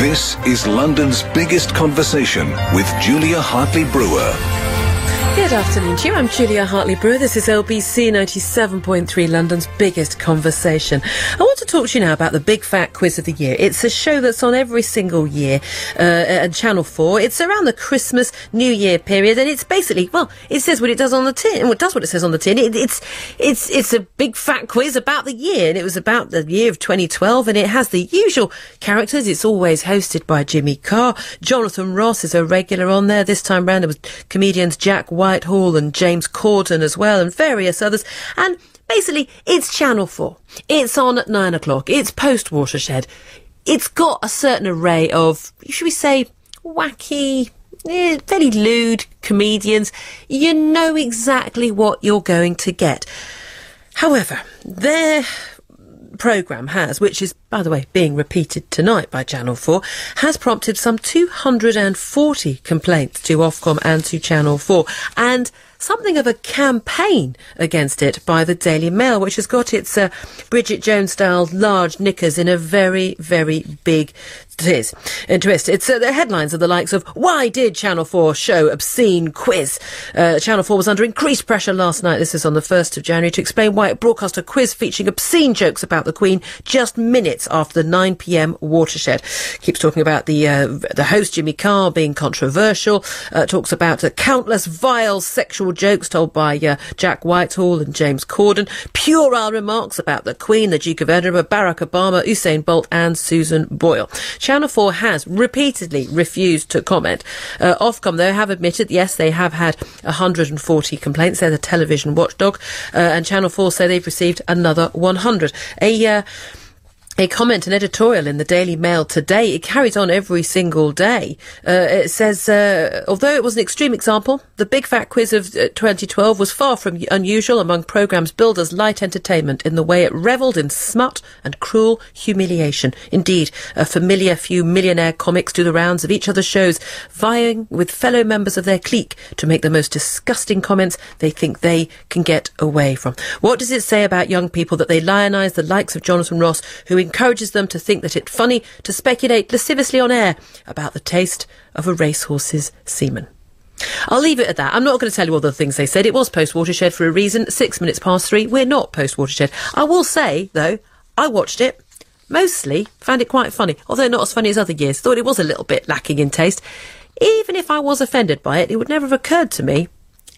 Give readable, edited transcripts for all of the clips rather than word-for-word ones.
This is London's biggest conversation with Julia Hartley-Brewer. Good afternoon to you. I'm Julia Hartley-Brewer. This is LBC 97.3, London's biggest conversation. I want to talk to you now about the Big Fat Quiz of the Year. It's a show that's on every single year at Channel 4. It's around the Christmas, New Year period, and it's basically, well, it says what it does on the tin. Well, it does what it says on the tin. It's a big fat quiz about the year, and it was about the year of 2012, and it has the usual characters. It's always hosted by Jimmy Carr. Jonathan Ross is a regular on there. This time round, there was comedians Jack Whitehall and James Corden as well, and various others. And basically, it's Channel 4. It's on at 9 o'clock. It's post-Watershed. It's got a certain array of, should we say, wacky, fairly lewd comedians. You know exactly what you're going to get. However, their programme has, which is, by the way, being repeated tonight by Channel 4, has prompted some 240 complaints to Ofcom and to Channel 4, and something of a campaign against it by the Daily Mail, which has got its Bridget Jones-style large knickers in a very, very big twist. It's the headlines are the likes of, why did Channel 4 show obscene quiz? Channel 4 was under increased pressure last night, this is on the 1st of January, to explain why it broadcast a quiz featuring obscene jokes about the Queen just minutes after the 9 p.m. Watershed. Keeps talking about the host, Jimmy Carr, being controversial. Talks about the countless vile sexual jokes told by Jack Whitehall and James Corden. Puerile remarks about the Queen, the Duke of Edinburgh, Barack Obama, Usain Bolt and Susan Boyle. Channel 4 has repeatedly refused to comment. Ofcom, though, have admitted, yes, they have had 140 complaints. They're the television watchdog. And Channel 4 say they've received another 100. A comment, an editorial in the Daily Mail today, it carries on every single day. It says, although it was an extreme example, the Big Fat Quiz of 2012 was far from unusual among programmes billed as light entertainment in the way it revelled in smut and cruel humiliation. Indeed, a familiar few millionaire comics do the rounds of each other's shows, vying with fellow members of their clique to make the most disgusting comments they think they can get away from. What does it say about young people that they lionise the likes of Jonathan Ross, who encourages them to think that it's funny to speculate lasciviously on air about the taste of a racehorse's semen? I'll leave it at that. I'm not going to tell you all the things they said. It was post-Watershed for a reason. 3:06. We're not post-Watershed. I will say, though, I watched it. Mostly found it quite funny, although not as funny as other years. Thought it was a little bit lacking in taste. Even if I was offended by it, it would never have occurred to me,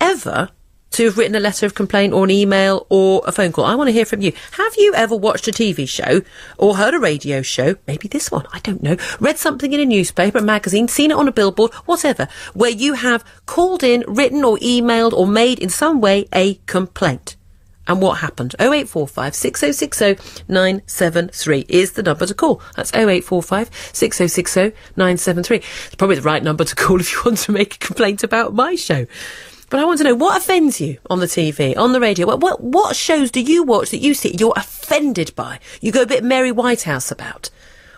ever, to have written a letter of complaint or an email or a phone call. I want to hear from you. Have you ever watched a TV show or heard a radio show, maybe this one, I don't know, read something in a newspaper, a magazine, seen it on a billboard, whatever, where you have called in, written or emailed or made in some way a complaint? And what happened? 0845 6060 973 is the number to call. That's 0845 6060 973. It's probably the right number to call if you want to make a complaint about my show. But I want to know, what offends you on the TV, on the radio? What shows do you watch that you see you're offended by? You go a bit Mary Whitehouse about.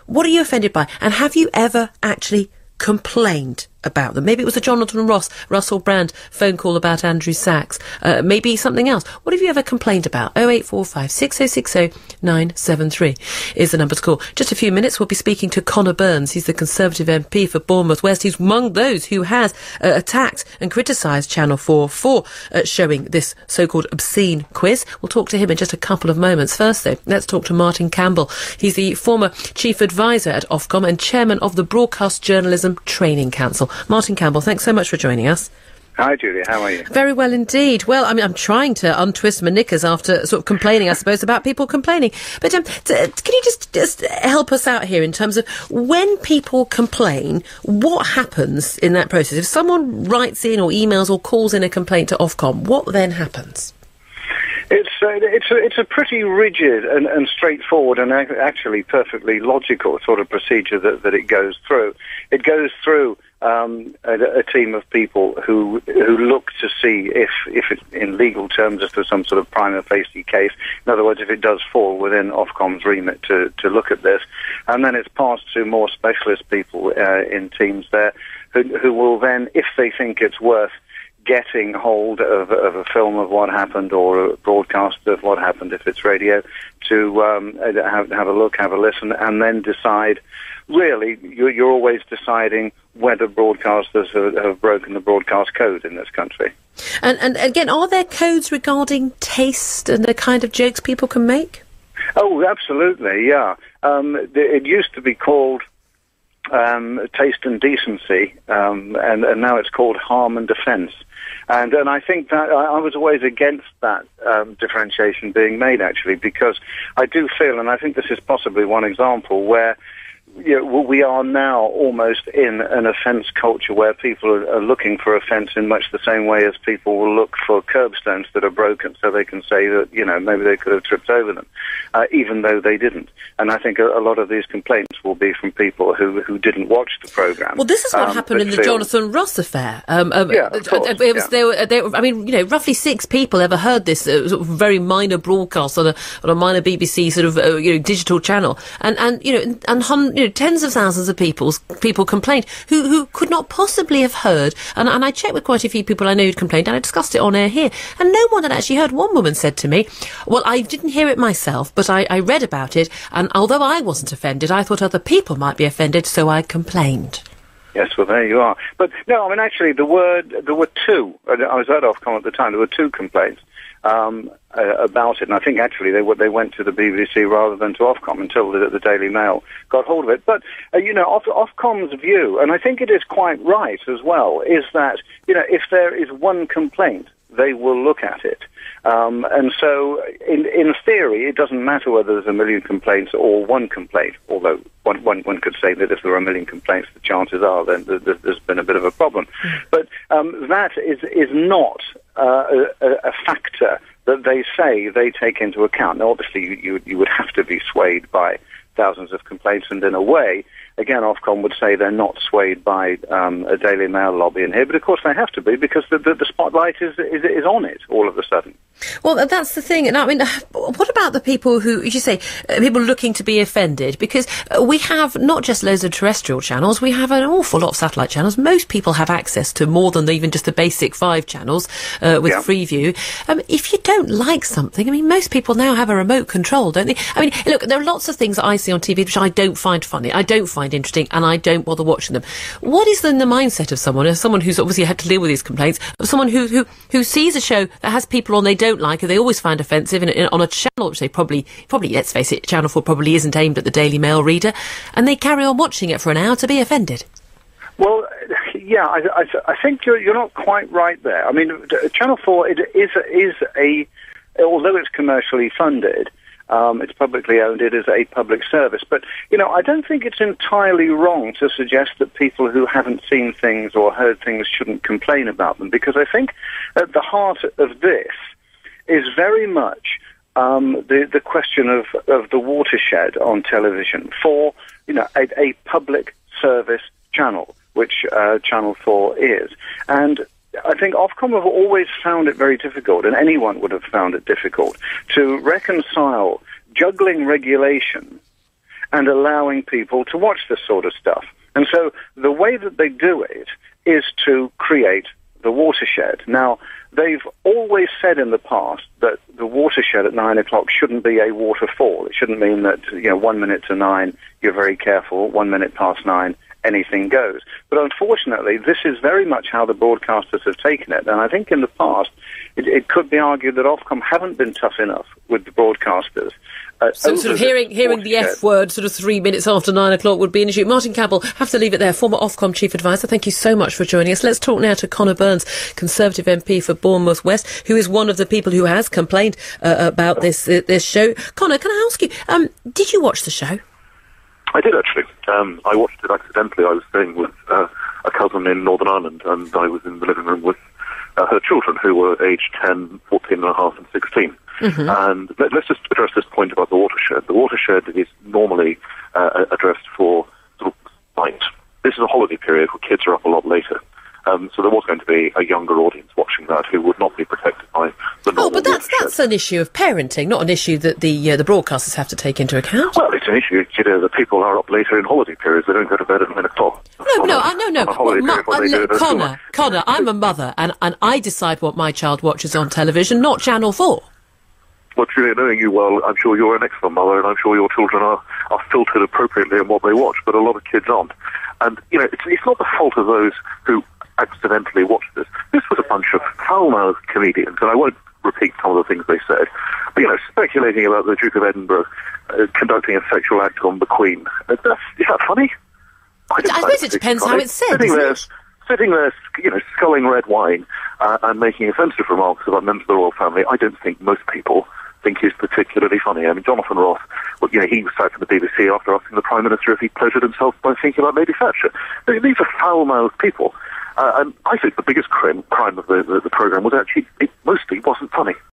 What are you offended by? And have you ever actually complained about them? Maybe it was a Jonathan Ross, Russell Brand phone call about Andrew Sachs. Maybe something else. What have you ever complained about? 0845 6060 973 is the number to call. Just a few minutes, we'll be speaking to Conor Burns. He's the Conservative MP for Bournemouth West. He's among those who has attacked and criticised Channel 4 for showing this so-called obscene quiz. We'll talk to him in just a couple of moments. First, though, let's talk to Martin Campbell. He's the former Chief Adviser at Ofcom and Chairman of the Broadcast Journalism Training Council. Martin Campbell, thanks so much for joining us. Hi, Julia. How are you? Very well indeed. Well, I mean, I'm trying to untwist my knickers after sort of complaining, I suppose, about people complaining. But can you just help us out here in terms of when people complain, what happens in that process? If someone writes in or emails or calls in a complaint to Ofcom, what then happens? It's a pretty rigid and straightforward and actually perfectly logical sort of procedure that it goes through. It goes through a team of people who look to see if it, in legal terms, if there's some sort of prima facie case. In other words, if it does fall within Ofcom's remit to look at this, and then it's passed to more specialist people in teams there who will then, if they think it's worth getting hold of a film of what happened or a broadcast of what happened if it's radio, to have a look, have a listen, and then decide. Really, you're always deciding whether broadcasters have broken the broadcast code in this country. And again, are there codes regarding taste and the kind of jokes people can make? Oh, absolutely, yeah. It used to be called taste and decency, and now it's called harm and defence. And I think that I was always against that differentiation being made, actually, because I do feel, and I think this is possibly one example, where we are now almost in an offence culture where people are looking for offence in much the same way as people will look for curbstones that are broken so they can say that, maybe they could have tripped over them, even though they didn't. And I think a lot of these complaints will be from people who didn't watch the programme. Well, this is what happened in the Jonathan Ross affair. Yeah, of course, roughly 6 people ever heard this sort of very minor broadcast on a minor BBC sort of digital channel, and tens of thousands of people complained who could not possibly have heard. And I checked with quite a few people I know who'd complained, and I discussed it on air here, and no one had actually heard. One woman said to me, well, I didn't hear it myself, but I read about it, and although I wasn't offended, I thought other people might be offended, so I complained. Yes, well, there you are. But no, actually, there were 2. I was at Ofcom at the time. There were 2 complaints about it, and I think actually they went to the BBC rather than to Ofcom until the Daily Mail got hold of it. But Ofcom's view, and I think it is quite right as well, is that if there is one complaint, they will look at it. And so, in theory, it doesn't matter whether there's a million complaints or one complaint, although one could say that if there are a million complaints, the chances are then there's been a bit of a problem. But that is not a factor that they say they take into account. Now, obviously, you would have to be swayed by thousands of complaints, and in a way, again, Ofcom would say they're not swayed by a Daily Mail lobby in here, but of course they have to be, because the spotlight is on it all of a sudden. Well, that's the thing. And I mean, what about the people who, as you say, people looking to be offended? Because we have not just loads of terrestrial channels, we have an awful lot of satellite channels. Most people have access to more than even just the basic 5 channels with Freeview. If you don't like something, I mean, most people now have a remote control, don't they? I mean, look, there are lots of things that I see on TV which I don't find funny, I don't find interesting, and I don't bother watching them. What is then the mindset of someone who's obviously had to deal with these complaints, of someone who sees a show that has people on they don't like, or they always find offensive, on a channel which they probably, let's face it, Channel 4 probably isn't aimed at the Daily Mail reader, and they carry on watching it for an hour to be offended? Well, yeah, I think you're not quite right there. I mean, Channel 4 although it's commercially funded, it's publicly owned, it is a public service. But, I don't think it's entirely wrong to suggest that people who haven't seen things or heard things shouldn't complain about them, because I think at the heart of this is very much the question of the watershed on television for, a public service channel, which Channel 4 is. And I think Ofcom have always found it very difficult, and anyone would have found it difficult, to reconcile juggling regulation and allowing people to watch this sort of stuff. And so the way that they do it is to create the watershed. Now, they've always said in the past that the watershed at 9 o'clock shouldn't be a waterfall. It shouldn't mean that, 1 minute to 9, you're very careful, 1 minute past 9, anything goes. But unfortunately, this is very much how the broadcasters have taken it. And I think in the past, it could be argued that Ofcom haven't been tough enough with the broadcasters. So sort of hearing the F word sort of 3 minutes after 9 o'clock would be an issue. Martin Campbell, have to leave it there. Former Ofcom Chief Adviser, thank you so much for joining us. Let's talk now to Conor Burns, Conservative MP for Bournemouth West, who is one of the people who has complained about this show. Conor, can I ask you, did you watch the show? I did, actually. I watched it accidentally. I was staying with a cousin in Northern Ireland, and I was in the living room with her children, who were aged 10, 14 and a half, and 16. Mm-hmm. And let's just address this point about the watershed. The watershed is normally addressed for sort of night. This is a holiday period where kids are up a lot later. So there was going to be a younger audience watching that who would not be protected by the normal but that's an issue of parenting, not an issue that the broadcasters have to take into account. Well, it's an issue, that people are up later in holiday periods. They don't go to bed at 9 o'clock. Connor, I'm a mother, and I decide what my child watches on television, not Channel 4. Well, Julia, knowing you well, I'm sure you're an excellent mother, and I'm sure your children are filtered appropriately in what they watch, but a lot of kids aren't. And, it's not the fault of those who accidentally watched this. This was a bunch of foul-mouthed comedians, and I won't repeat some of the things they said, but, speculating about the Duke of Edinburgh conducting a sexual act on the Queen. Is that funny? I suppose it depends how it's said, Sitting there, sculling red wine and making offensive remarks about members of the royal family, I don't think most people think is particularly funny. I mean, Jonathan Ross, he was sacked from the BBC after asking the Prime Minister if he pleasured himself by thinking about Lady Thatcher. These are foul-mouthed people. And I think the biggest crime of the programme was actually, it mostly wasn't funny.